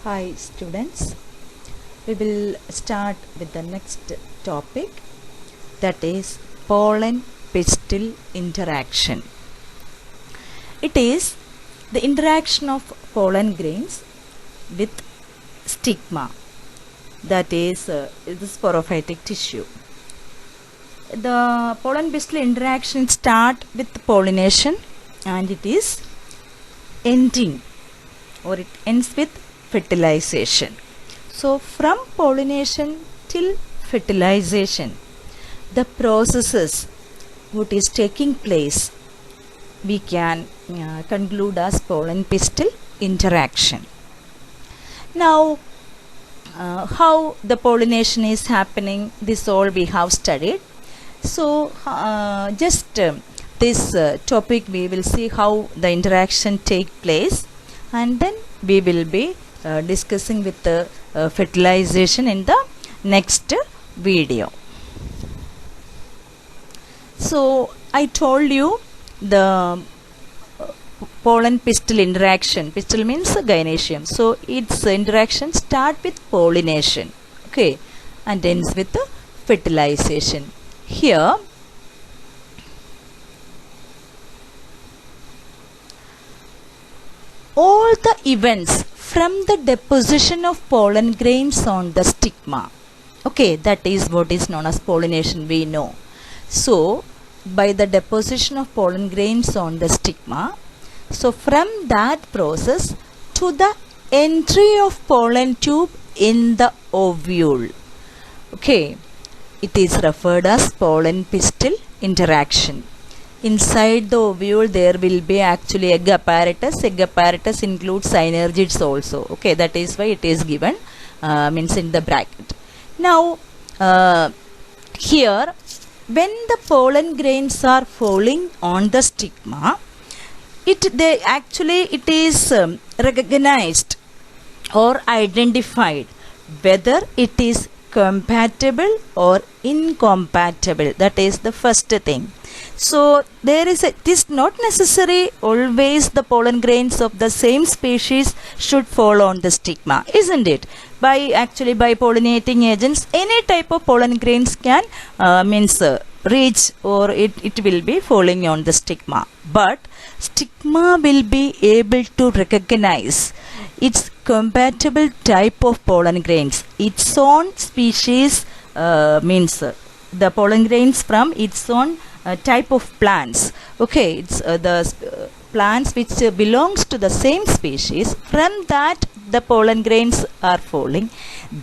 Hi students, we will start with the next topic, that is pollen pistil interaction. It is the interaction of pollen grains with stigma, that is the sporophytic tissue. The pollen pistil interaction start with pollination and it is ending or it ends with fertilization. So from pollination till fertilization, the processes what is taking place we can conclude as pollen pistil interaction. Now how the pollination is happening, this all we have studied. So this topic we will see how the interaction take place, and then we will be discussing with the fertilization in the next video. So I told you the pollen pistil interaction. Pistil means gynoecium. So its interaction start with pollination, okay, and ends with the fertilization. Here all the events from the deposition of pollen grains on the stigma, okay, that is what is known as pollination, we know. So by the deposition of pollen grains on the stigma, so from that process to the entry of pollen tube in the ovule, okay, it is referred as pollen pistil interaction. Inside the ovule there will be actually egg apparatus. Egg apparatus includes synergids also, okay, that is why it is given means in the bracket. Now here when the pollen grains are falling on the stigma, it is recognized or identified whether it is compatible or incompatible. That is the first thing. So it is not necessary always the pollen grains of the same species should fall on the stigma, isn't it? By pollinating agents, any type of pollen grains can reach, or it will be falling on the stigma. But stigma will be able to recognize its compatible type of pollen grains. Its own species the pollen grains from its own type of plants. Okay, it's the plants which belongs to the same species. From that the pollen grains are falling.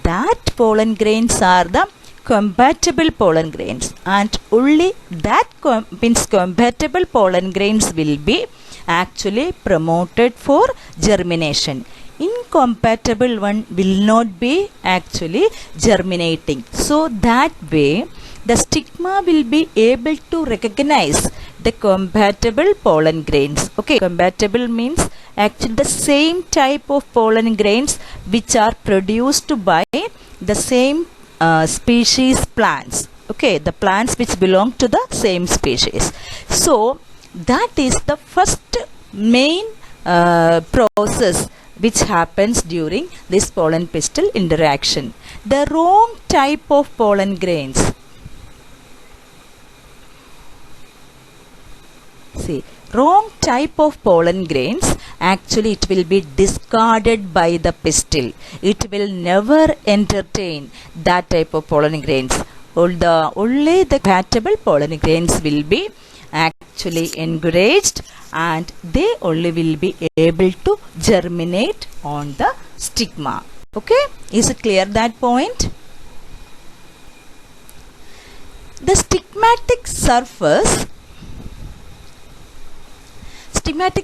That pollen grains are the compatible pollen grains, and only that compatible pollen grains will be actually promoted for germination. Incompatible one will not be actually germinating. So that way the stigma will be able to recognize the compatible pollen grains. Okay, compatible means actually the same type of pollen grains which are produced by the same species plants. Okay, the plants which belong to the same species. So that is the first main process which happens during this pollen pistil interaction. The wrong type of pollen grains, wrong type of pollen grains, actually it will be discarded by the pistil. It will never entertain that type of pollen grains. Only the compatible pollen grains will be actually encouraged, and they only will be able to germinate on the stigma. Okay, is it clear that point? The stigmatic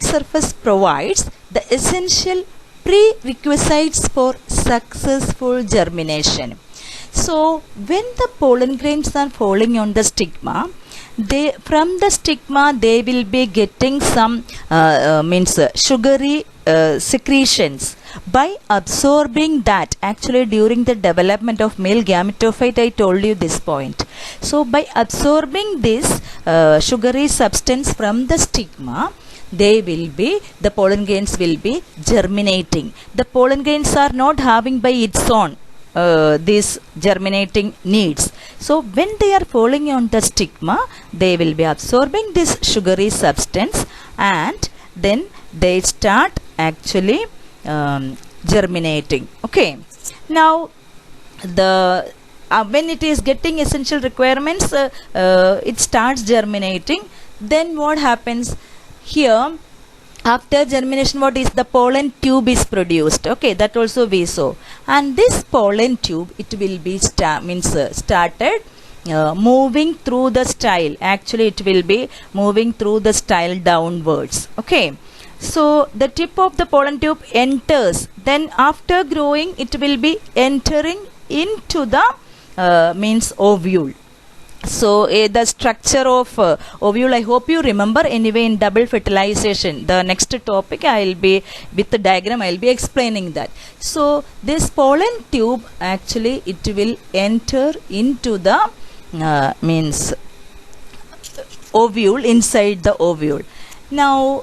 surface provides the essential prerequisites for successful germination. So when the pollen grains are falling on the stigma, from the stigma they will be getting some sugary secretions. By absorbing that, actually during the development of male gametophyte I told you this point. So by absorbing this sugary substance from the stigma, the pollen grains will be germinating. The pollen grains are not having by its own these germinating needs. So when they are falling on the stigma, they will be absorbing this sugary substance, and then they start actually germinating. Okay, now the when it is getting essential requirements, it starts germinating. Then what happens here? After germination, what is the pollen tube is produced? Okay, that also we saw. And this pollen tube, it will be started moving through the style. Actually, it will be moving through the style downwards. Okay, so the tip of the pollen tube enters. Then after growing, it will be entering into the ovule. So the structure of ovule, I hope you remember. Anyway, in double fertilization, the next topic I will be with the diagram, I will be explaining that. So this pollen tube, actually it will enter into the ovule, inside the ovule. Now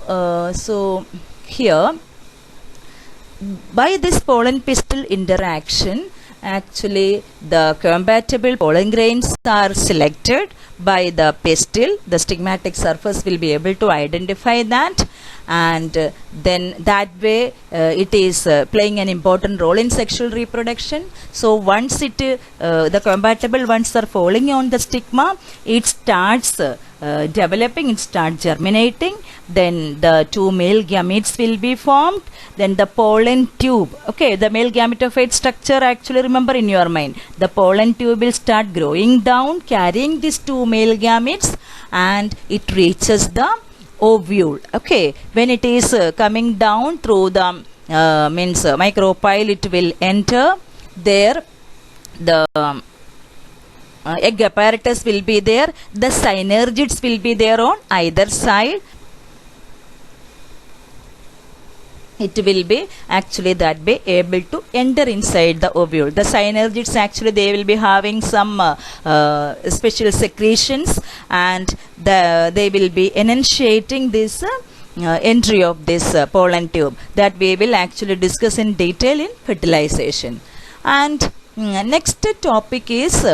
so here, by this pollen pistil interaction, actually the compatible pollen grains are selected by the pistil. The stigmatic surface will be able to identify that, and then that way it is playing an important role in sexual reproduction. So once the compatible ones are falling on the stigma, it starts developing, it starts germinating. Then the two male gametes will be formed. Then the pollen tube, okay, the male gametophyte structure, actually remember in your mind, the pollen tube will start growing down, carrying these two male gametes, and it reaches the ovule. Okay, when it is coming down through the micropyle, it will enter there. The egg apparatus will be there. The synergids will be there on either side. It will be actually that way able to enter inside the ovule. The synergids, actually they will be having some special secretions, and they will be enunciating this entry of this pollen tube, that we will actually discuss in detail in fertilization. And next topic is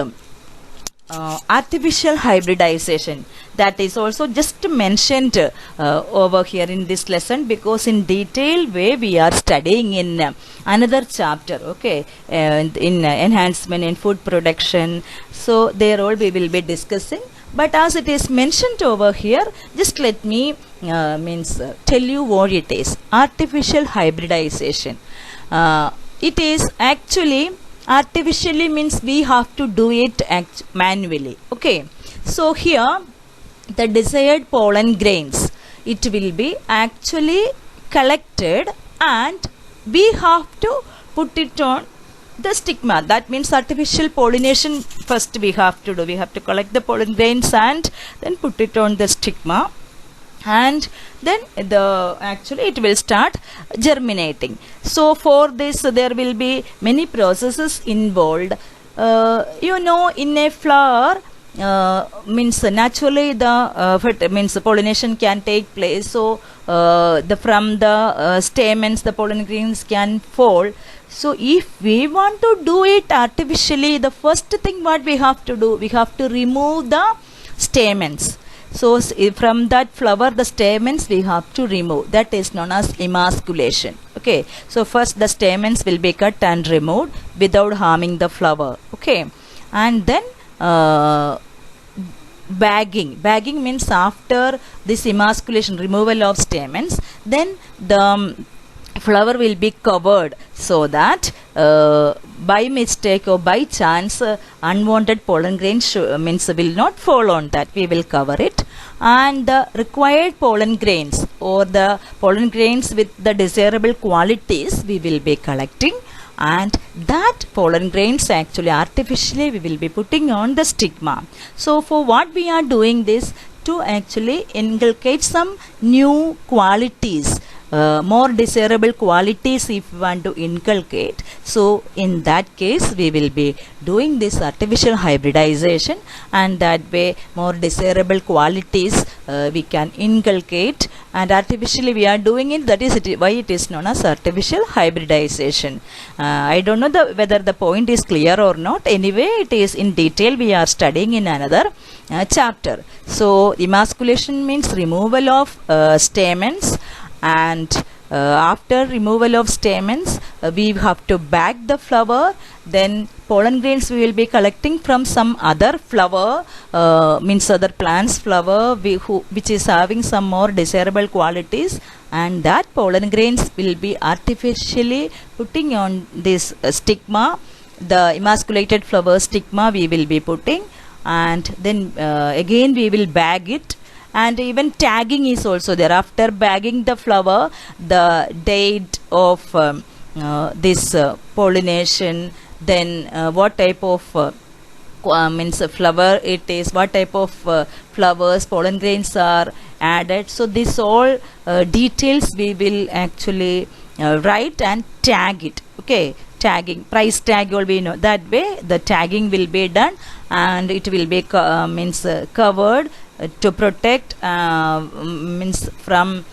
artificial hybridization. That is also just mentioned over here in this lesson, because in detail way we are studying in another chapter. Okay, in enhancement in food production. So there all we will be discussing, but as it is mentioned over here, just let me tell you what it is. Artificial hybridization, it is actually artificially means we have to do it manually. Okay, so here the desired pollen grains, it will be actually collected, and we have to put it on the stigma. That means artificial pollination first we have to do. We have to collect the pollen grains and then put it on the stigma, and then actually it will start germinating. So for this there will be many processes involved. In a flower, naturally the pollination can take place. So from the stamens the pollen grains can fall. So if we want to do it artificially, the first thing what we have to do, we have to remove the stamens. So from that flower the stamens we have to remove. That is known as emasculation. Okay, so first the stamens will be cut and removed without harming the flower. Okay, and then bagging means after this emasculation, removal of stamens, then the flower will be covered, so that by mistake or by chance unwanted pollen grains will not fall on that. We will cover it, and the required pollen grains or the pollen grains with the desirable qualities we will be collecting, and that pollen grains actually artificially we will be putting on the stigma. So for what we are doing this, to actually inculcate some new qualities more desirable qualities if we want to inculcate. So in that case we will be doing this artificial hybridization, and that way more desirable qualities we can inculcate, and artificially we are doing it. That is why it is known as artificial hybridization. I don't know whether the point is clear or not. Anyway, it is in detail we are studying in another chapter. So emasculation means removal of stamens, and after removal of stamens we have to bag the flower. Then pollen grains we will be collecting from some other flower, means other plants flower which is having some more desirable qualities, and that pollen grains will be artificially putting on this stigma, the emasculated flower stigma we will be putting, and then again we will bag it. And even tagging is also there. After bagging the flower, the date of this pollination, then what type of means flower it is, what type of flowers, pollen grains are added. So this all details we will actually write and tag it. Okay, tagging, price tag will be, that way the tagging will be done, and it will be means covered to protect means from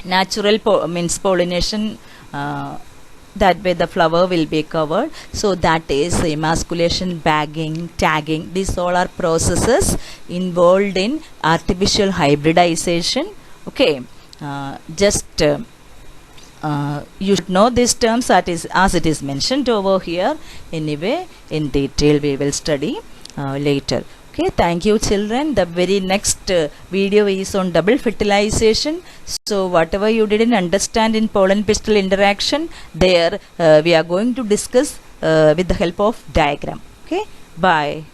natural means pollination. That way the flower will be covered. So that is emasculation, bagging, tagging. These all are processes involved in artificial hybridization. Okay, just you should know these terms as it is mentioned over here. Anyway, in detail we will study later. Okay, thank you children. The very next video is on double fertilization. So whatever you didn't understand in pollen pistil interaction, there we are going to discuss with the help of diagram. Okay, bye.